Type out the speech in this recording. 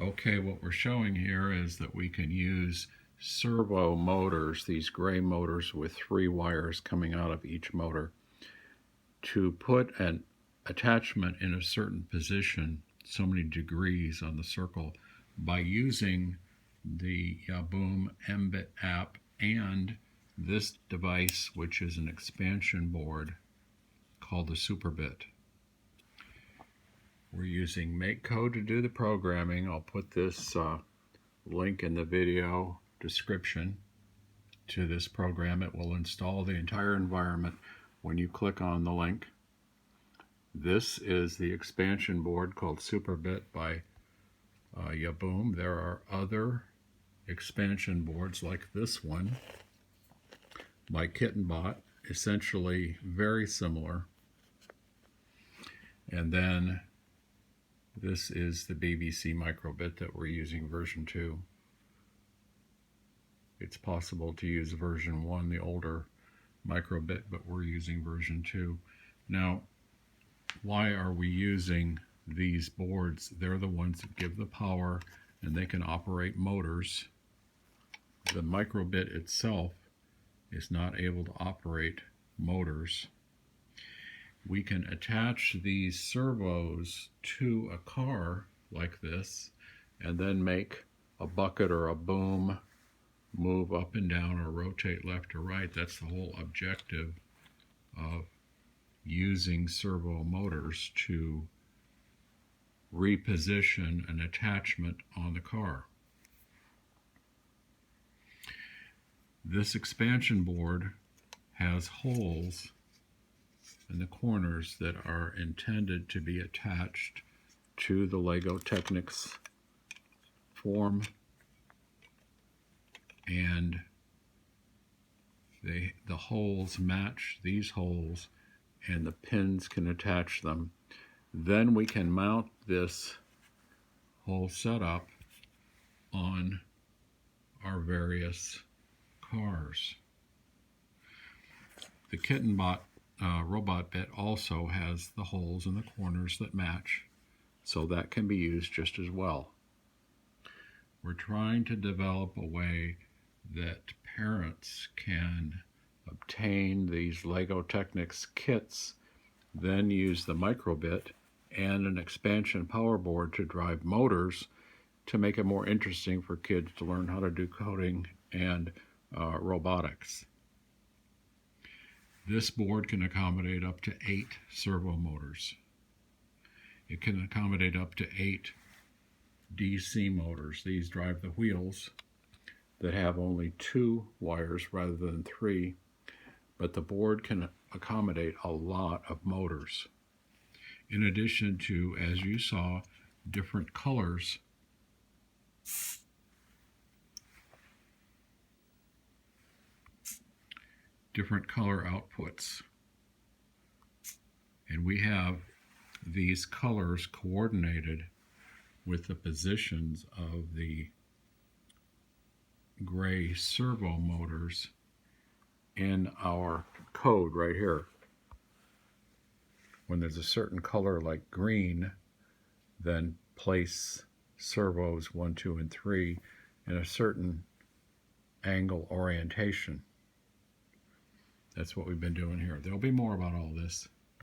Okay, what we're showing here is that we can use servo motors, these gray motors with 3 wires coming out of each motor, to put an attachment in a certain position, so many degrees on the circle, by using the Yahboom Mbit app and this device, which is an expansion board called the Superbit. We're using MakeCode to do the programming. I'll put this link in the video description to this program. It will install the entire environment when you click on the link. This is the expansion board called Superbit by Yahboom. There are other expansion boards like this one by KittenBot, essentially very similar. And then this is the BBC Microbit that we're using, version 2. It's possible to use version 1, the older Microbit, but we're using version 2. Now, why are we using these boards? They're the ones that give the power, and they can operate motors. The Microbit itself is not able to operate motors. We can attach these servos to a car like this and then make a bucket or a boom move up and down or rotate left or right. That's the whole objective of using servo motors, to reposition an attachment on the car. This expansion board has holes in the corners that are intended to be attached to the Lego Technic's form, and the holes match these holes, and the pins can attach them. Then we can mount this whole setup on our various cars. The KittenBot robot bit also has the holes in the corners that match, so that can be used just as well. We're trying to develop a way that parents can obtain these Lego Technics kits, then use the Microbit and an expansion power board to drive motors, to make it more interesting for kids to learn how to do coding and robotics. This board can accommodate up to 8 servo motors. It can accommodate up to 8 DC motors. These drive the wheels that have only 2 wires rather than 3, but the board can accommodate a lot of motors. In addition to, as you saw, different colors color outputs. And we have these colors coordinated with the positions of the gray servo motors in our code right here. When there's a certain color like green, then place servos 1, 2, and 3 in a certain angle orientation. That's what we've been doing here. There'll be more about all this.